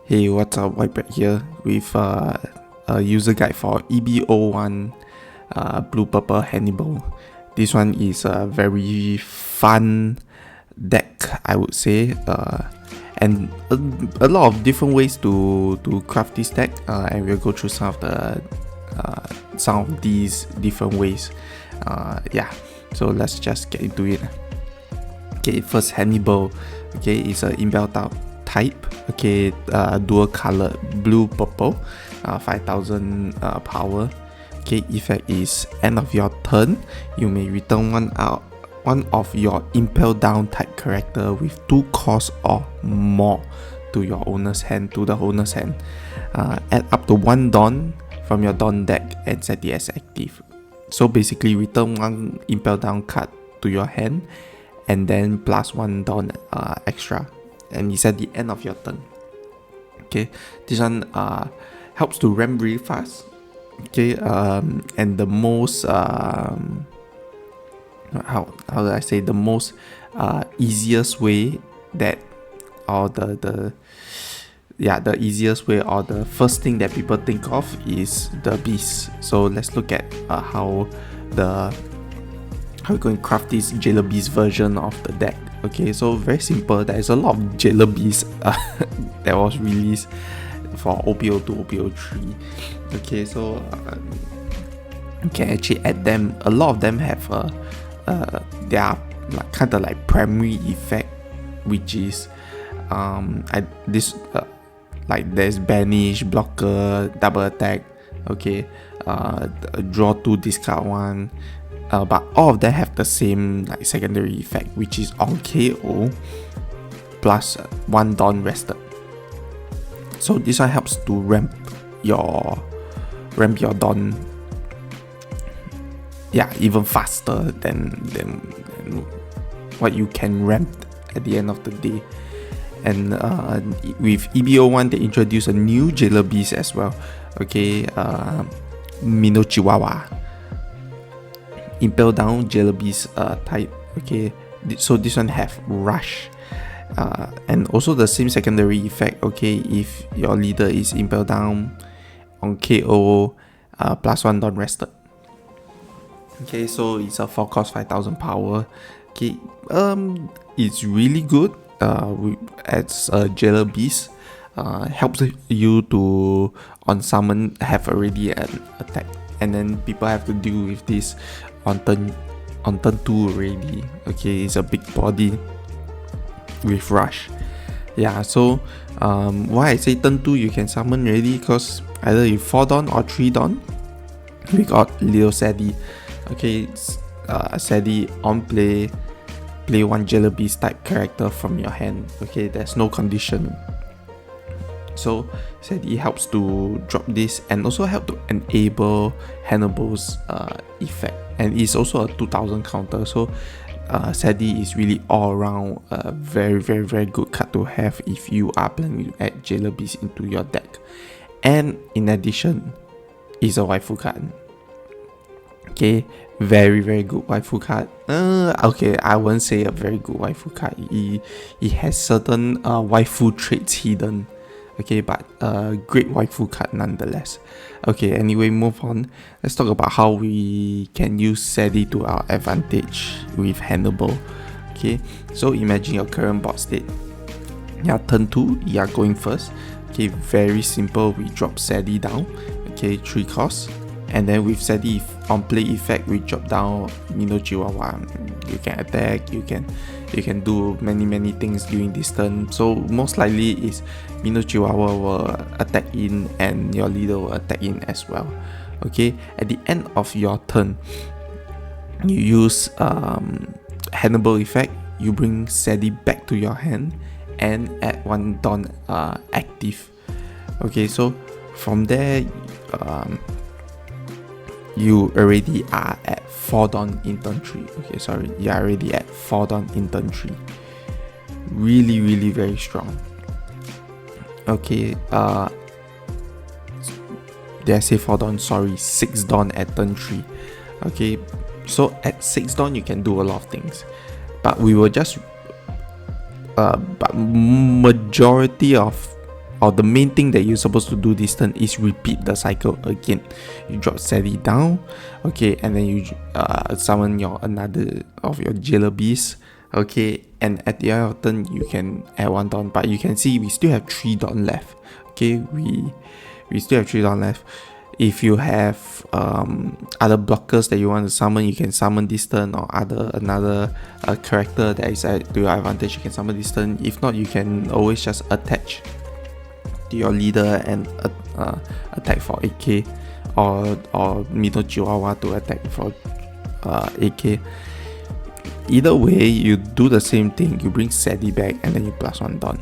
Hey, what's up? Whitebread here with a user guide for EB01 Blue Purple Hannibal. This one is a very fun deck, I would say, and a lot of different ways to craft this deck, and we'll go through some of these different ways. Yeah, so let's just get into it. Okay, first Hannibal. Okay, it's an Impel type. Okay, dual color, blue purple, 5000 power. Okay, effect is end of your turn, you may return one of your Impel down type character with 2 cost or more to the owner's hand. Add up to 1 Dawn from your Dawn deck and set it as active. So basically, return 1 Impel down card to your hand and then plus 1 Dawn extra, and it's at the end of your turn. Okay, this one helps to ramp really fast. Okay, and the most how do I say, the most easiest way that, or the easiest way, or the first thing that people think of is the beast. So let's look at how we're going to craft this Jailer Beast version of the deck. Okay, so very simple. There's a lot of Jailer Beasts that was released for OPO2, OPO3. Okay, so you can actually add them. A lot of them have their kind of like primary effect, which is like there's banish, blocker, double attack. Okay, draw 2, discard 1. But all of them have the same like secondary effect, which is on KO plus 1 Dawn rested. So this one helps to ramp your Dawn, even faster than what you can ramp at the end of the day. And with EB01, they introduced a new Jailer Beast as well. Okay, Chihuahua. Impel down Jailer Beast type. Okay, so this one have rush, and also the same secondary effect. Okay, if your leader is Impel down on KO, plus 1 Dawn rested. Okay, so it's a 4 cost 5000 power. Okay, it's really good as a Jailer Beast. Helps you to on summon have already an attack, and then people have to deal with this on turn 2 already. Okay, it's a big body with rush. Yeah, so why I say turn 2 you can summon already, because either you 4 Dawn or 3 Dawn. We got little Sadi. Okay, Sadi on play 1 Jailer Beast type character from your hand. Okay, there's no condition. So Sadi helps to drop this and also help to enable Hannibal's effect, and it's also a 2000 counter. So Sadi is really all around a very good card to have if you are planning to add Jailer Beast into your deck. And in addition, it's a waifu card. Okay, very good waifu card. Okay, I won't say a very good waifu card. It has certain waifu traits hidden. Okay, but great waifu card nonetheless. Okay, anyway, move on. Let's talk about how we can use Sadi to our advantage with Hannibal. Okay, so imagine your current board state. Yeah, turn 2, you are going first. Okay, very simple. We drop Sadi down. Okay, 3 costs. And then with Sadi on play effect, we drop down Chihuahua. You can attack, you can do many things during this turn. So most likely is Chihuahua will attack in and your leader will attack in as well. Okay, at the end of your turn, you use Hannibal effect. You bring Sadi back to your hand and add 1 Dawn active. Okay, so from there, you already are at 4 Dawn in turn 3. Okay, sorry, you are already at 4 Dawn in turn 3. Really very strong. Okay, did I say 4 Dawn? Sorry, 6 Dawn at turn 3. Okay, so at 6 Dawn you can do a lot of things, but we will just but majority of or the main thing that you're supposed to do this turn is repeat the cycle again. You drop Sadi down, okay, and then you summon another of your jailer beasts, okay, and at the end of the turn you can add 1 Dawn, but you can see we still have 3 Dawn left, okay, we still have 3 Dawn left. If you have other blockers that you want to summon, you can summon this turn, or another character that is to your advantage, you can summon this turn. If not, you can always just attach to your leader and attack for 8k, or Mino Chihuahua to attack for 8k. Either way, you do the same thing. You bring Sadi back and then you plus 1 Dawn,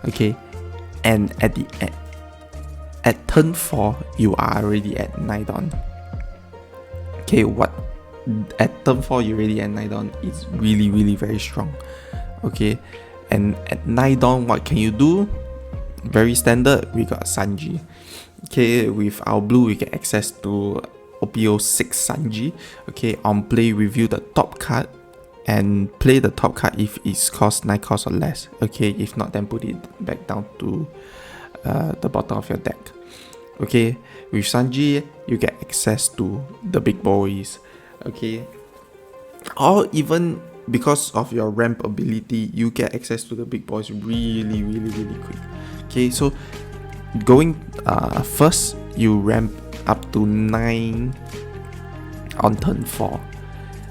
okay, and at the end, at turn 4, you are already at 9 Dawn. Okay, at turn 4 you're already at 9 Dawn is really very strong. Okay, and at 9 Dawn, what can you do? Very standard, we got Sanji. Okay, with our blue we get access to OPO 6 Sanji. Okay, on play, review the top card and play the top card if it's cost 9 cost or less. Okay, if not, then put it back down to the bottom of your deck. Okay, with Sanji you get access to the big boys, okay, or even because of your ramp ability you get access to the big boys really quick. Okay, so going first, you ramp up to 9 on turn 4,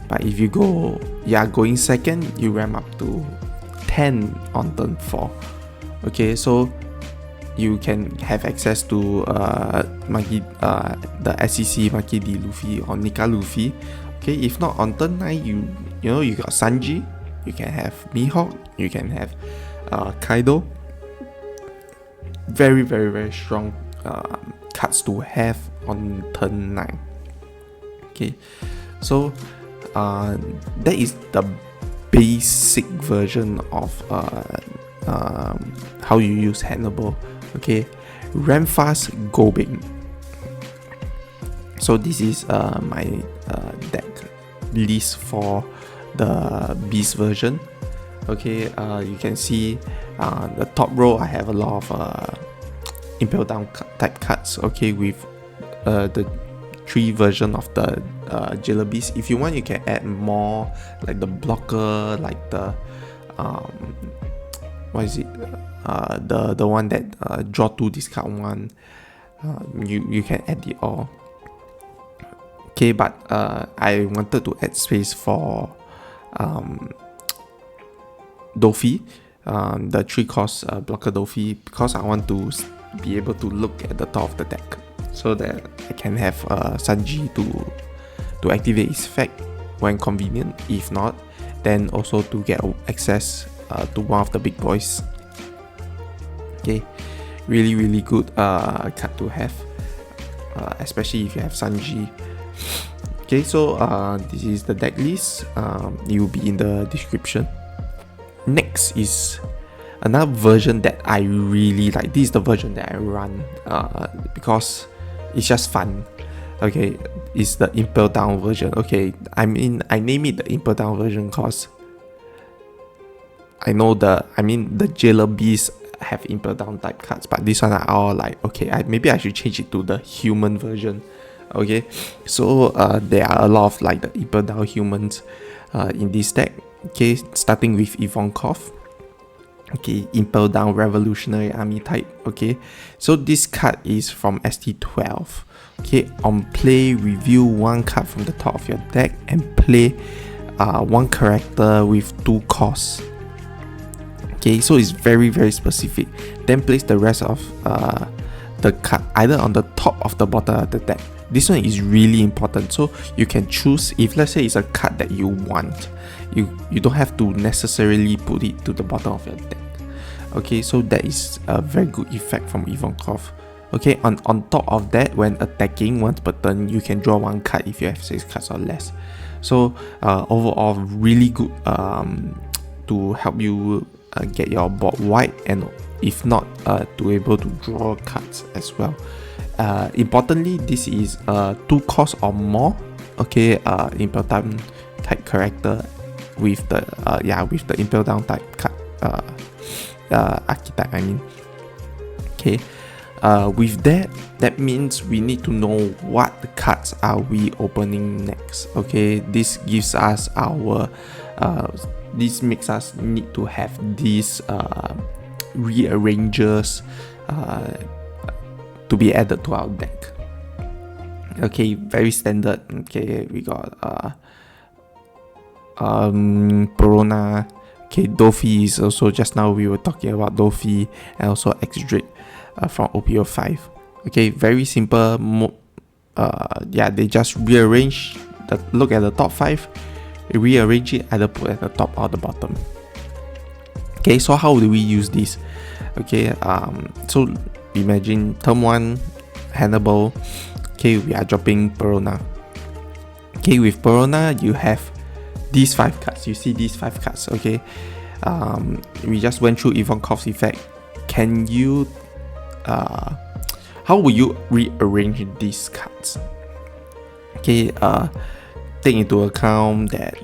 but if you going second, you ramp up to 10 on turn 4. Okay, so you can have access to the SEC Maki D Luffy or Nika Luffy. Okay, if not, on turn 9 you got Sanji, you can have Mihawk, you can have Kaido. Very strong cards to have on turn 9. Okay, so that is the basic version of how you use Hannibal. Okay, ramp fast, go big. So this is my deck list for the beast version. Okay, you can see the top row I have a lot of Impel down type cards. Okay, with the 3 version of the jailer beast. If you want, you can add more, like the blocker, like the what is it? The one that draw 2, discard 1. You can add it all. Okay, but I wanted to add space for Dofi, the 3 cost blocker Dofi, because I want to be able to look at the top of the deck, so that I can have Sanji to activate his effect when convenient. If not, then also to get access to one of the big boys. Okay, really good card to have, especially if you have Sanji. Okay, so this is the deck list. It will be in the description. Next is another version that I really like. This is the version that I run because it's just fun. Okay, it's the Impel down version. Okay, I name it the Impel down version because I know the jailer beasts have Impel down type cards, but this one are all like, okay, maybe I should change it to the human version. Okay, so there are a lot of like the Impel down humans in this deck. Okay, starting with Ivamkov. Okay, Impel down revolutionary army type. Okay, so this card is from ST12. Okay, on play, review 1 card from the top of your deck and play 1 character with 2 costs. Okay, so it's very specific. Then place the rest of the card either on the top of the bottom of the deck. This one is really important, so you can choose. If let's say it's a card that you want, you don't have to necessarily put it to the bottom of your deck. Okay, so that is a very good effect from Ivamkov. Okay, on top of that, when attacking once per turn, you can draw 1 card if you have 6 cards or less. So overall, really good to help you get your board wide, and if not, to able to draw cards as well. Importantly, this is 2 cost or more. Okay, Impel down type character with the Impel down type card archetype. Okay, with that means we need to know what the cards are we opening next. Okay, this gives us our this makes us need to have these rearrangers to be added to our deck. Okay, very standard. Okay, we got Perona. Okay, Dofi is also, just now we were talking about Dofi, and also X-Drake from OPO5. Okay, very simple. Yeah, they just rearrange look at the top 5, rearrange it, either put at the top or the bottom. Okay, so how do we use this? Okay, so imagine turn 1, Hannyabal. Okay, we are dropping Perona. Okay, with Perona, you have these 5 cards. You see these 5 cards. Okay, we just went through Ivamkov's effect. Can you how will you rearrange these cards? Okay, take into account that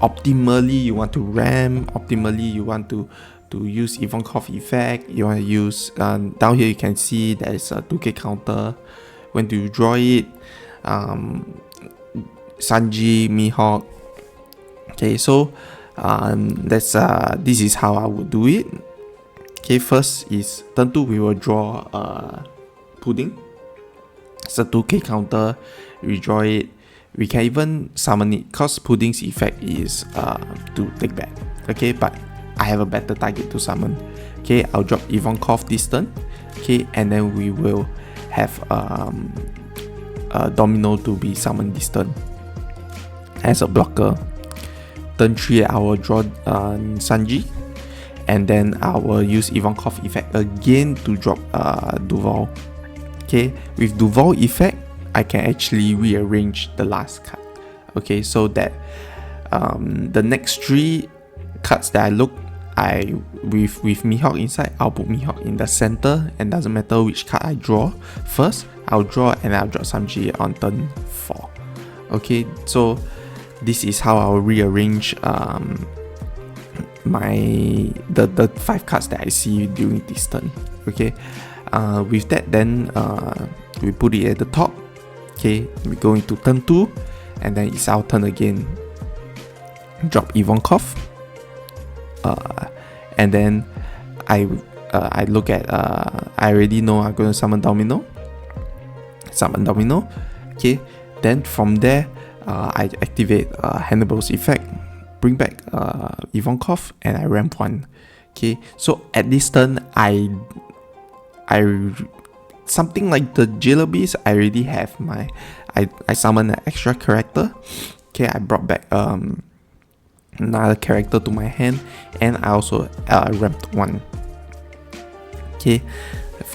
optimally you want to ram, optimally you want to use Ivamkov effect, you want to use down here you can see there is a 2k counter. When do you draw it? Sanji, Mihawk. Okay, so this is how I would do it. Okay, first is turn 2 we will draw Pudding. It's a 2k counter, we draw it. We can even summon it because Pudding's effect is to take back. Okay, but I have a better target to summon. Okay, I'll drop Ivamkov this turn. Okay, and then we will have Domino to be summoned this turn as a blocker. Turn 3 I will draw Sanji, and then I will use Ivamkov effect again to drop Duval. Okay, with Duval effect I can actually rearrange the last card. Okay, so that the next 3 cards that I look, with Mihawk inside, I'll put Mihawk in the center, and doesn't matter which card I draw first, I'll draw and I'll drop Sanji on turn 4. Okay, so this is how I'll rearrange the 5 cards that I see during this turn. Okay, with that then we put it at the top. Okay, we go into turn 2, and then it's our turn again. Drop Ivamkov, and then I look at I already know I'm going to summon Domino. Okay, then from there I activate Hannibal's effect, bring back Ivamkov, and I ramp 1. Okay, so at this turn I something like the Jailer Beast, I already have my I summon an extra character. Okay, I brought back another character to my hand, and I also ramped 1. Okay,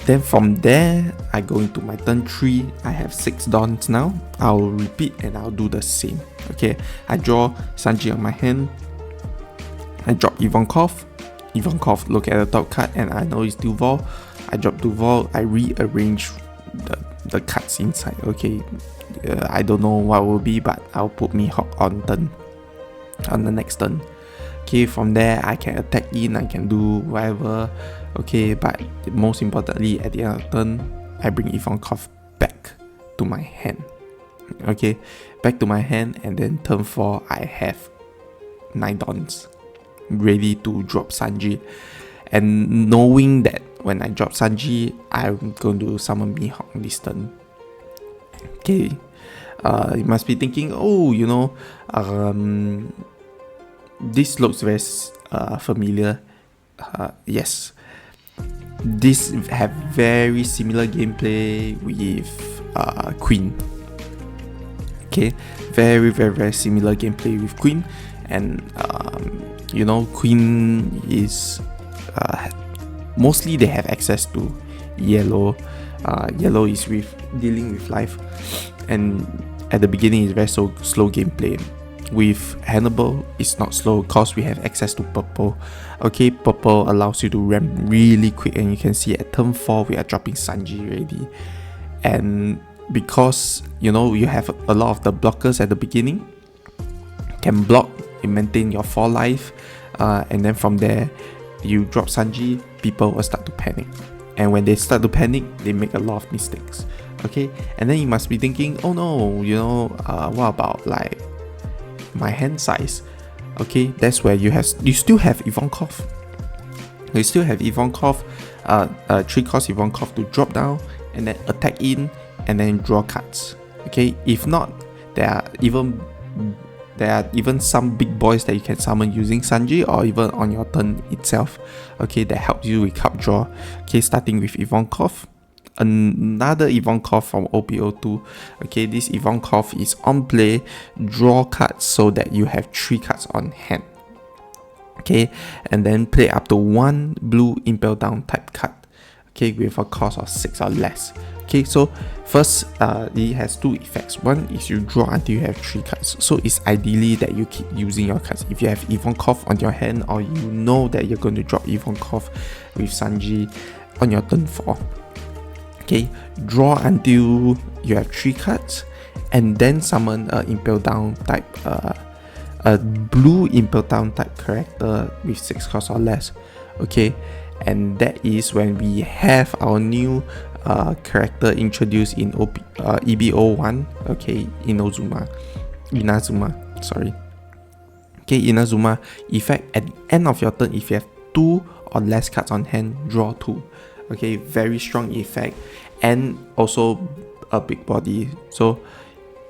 then from there I go into my turn 3. I have 6 Dons now. I'll repeat and I'll do the same. Okay, I draw Sanji on my hand, I drop Ivamkov. Look at the top card and I know it's Duval. I drop Duval, I rearrange the cards inside. Okay, I don't know what will be, but I'll put Mihawk on the next turn. Okay, from there I can attack in, I can do whatever. Okay, but most importantly at the end of the turn I bring Ivamkov back to my hand. Okay, back to my hand, and then turn 4 I have 9 Dons ready to drop Sanji, and knowing that when I drop Sanji I'm going to summon Mihawk this turn. Okay, you must be thinking, oh, you know, this looks very familiar. Yes, this have very similar gameplay with Queen. Okay, very similar gameplay with Queen, and you know, Queen is mostly they have access to yellow. Yellow is with dealing with life, and at the beginning it's very slow gameplay. With Hannibal, it's not slow because we have access to purple. Okay, purple allows you to ramp really quick, and you can see at turn 4 we are dropping Sanji already. And because, you know, you have a lot of the blockers at the beginning, can block, you maintain your 4 life, and then from there you drop Sanji, people will start to panic. And when they start to panic, they make a lot of mistakes. Okay, and then you must be thinking, oh no, you know, what about like my hand size? Okay, that's where you still have Ivamkov. You still have Ivamkov, 3-cost Ivamkov to drop down and then attack in and then draw cards. Okay, if not, there are even some big boys that you can summon using Sanji or even on your turn itself. Okay, that helps you with card draw. Okay, starting with Ivamkov. Another Ivamkov from OPO2. Okay, this Ivamkov is on play, draw cards so that you have 3 cards on hand. Okay, and then play up to 1 blue Impel down type card. Okay, with a cost of 6 or less. Okay, so first, it has 2 effects. One is you draw until you have 3 cards. So it's ideally that you keep using your cards. If you have Ivamkov on your hand, or you know that you're going to drop Ivamkov with Sanji on your turn 4. Okay, draw until you have 3 cards, and then summon a Impel down type, a blue Impel down type character with 6 costs or less. Okay, and that is when we have our new character introduced in EB01. Okay, Inazuma, sorry. Okay, Inazuma effect at the end of your turn. If you have 2 or less cards on hand, draw 2. Okay, very strong effect, and also a big body. So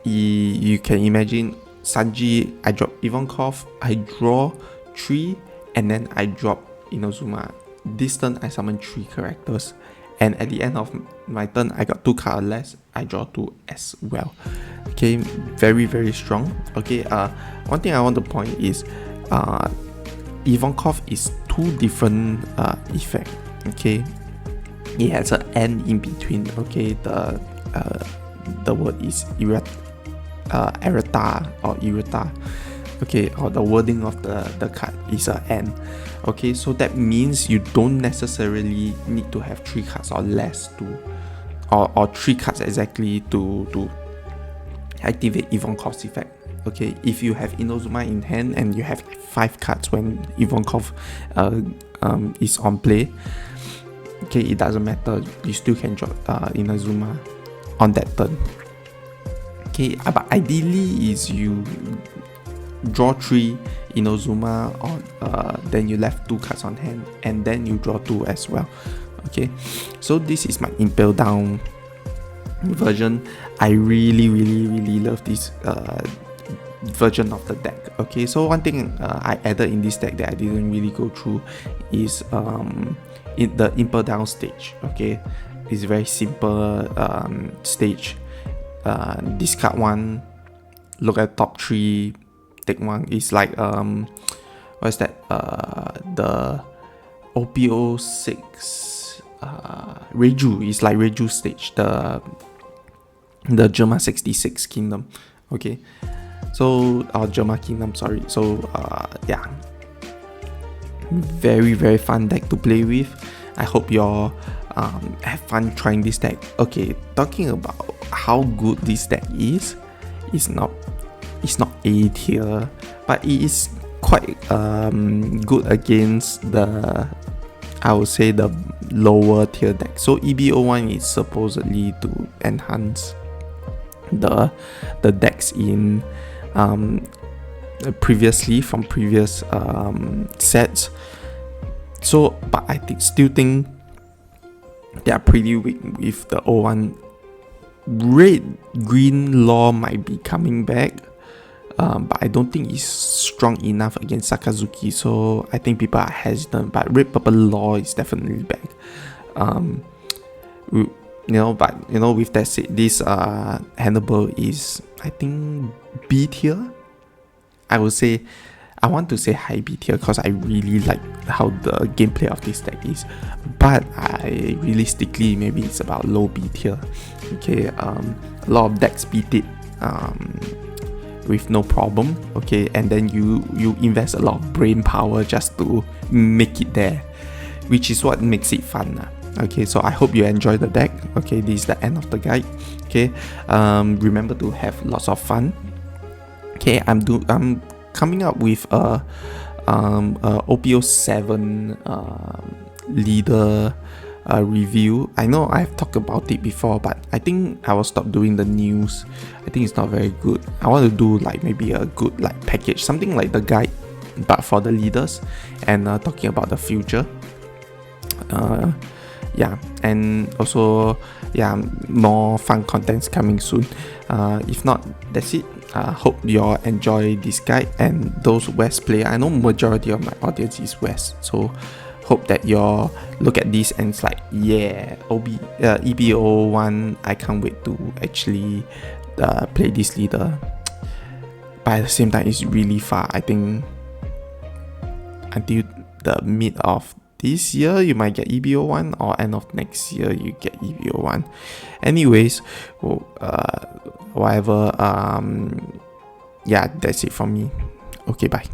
you can imagine Sanji, I drop Ivamkov, I draw 3, and then I drop Inazuma. This turn I summon 3 characters, and at the end of my turn I got 2 cards less, I draw 2 as well. Okay, very very strong. Okay, one thing I want to point is Ivamkov is 2 different effects. Okay, it has an N in between. Okay, the word is errata or irrita. Okay, or the wording of the card is a N. Okay, so that means you don't necessarily need to have 3 cards or less to, or 3 cards exactly to activate Ivamkov's effect. Okay, if you have Inazuma in hand and you have 5 cards when Ivamkov is on play, okay, it doesn't matter, you still can drop Inazuma on that turn. Okay, but ideally is you draw 3 Inazuma on, then you left 2 cards on hand, and then you draw 2 as well. Okay, so this is my Impel down version. I really love this version of the deck. Okay, so one thing I added in this deck that I didn't really go through is in the Impel down stage. Okay, it's very simple stage. Discard 1, look at top 3, take 1. It's like what's that, the OPO6 Reiju. It's like Reiju stage, the Germa 66 Kingdom. Okay, so Germa Kingdom, sorry. So yeah, very fun deck to play with. I hope y'all have fun trying this deck. Okay, talking about how good this deck is, it's not A tier, but it is quite good against the, I would say, the lower tier deck. So EB01 is supposedly to enhance the decks in previously from previous sets. So, but I still think they are pretty weak with the 01. Red green law might be coming back, but I don't think it's strong enough against Sakazuki, so I think people are hesitant. But red purple law is definitely back. With that said, this Hannyabal is, I think, B tier. I want to say high B tier because I really like how the gameplay of this deck is, but I realistically maybe it's about low B tier. Okay, a lot of decks beat it with no problem. Okay, and then you invest a lot of brain power just to make it there, which is what makes it fun. Okay, so I hope you enjoy the deck. Okay, this is the end of the guide. Okay, remember to have lots of fun. Okay, I'm coming up with a OPO7 leader review. I know I've talked about it before, but I think I will stop doing the news. I think it's not very good. I want to do like maybe a good like package, something like the guide, but for the leaders, and talking about the future. Yeah, and also more fun contents coming soon. If not, that's it. Hope you all enjoy this guide, and those West player, I know majority of my audience is West, so hope that you all look at this and it's like, yeah, EB01, I can't wait to actually play this leader. But at the same time, it's really far. I think until the mid of this year you might get EB01, or end of next year you get EB01. Anyways, whatever. Yeah, that's it from me. Okay, bye.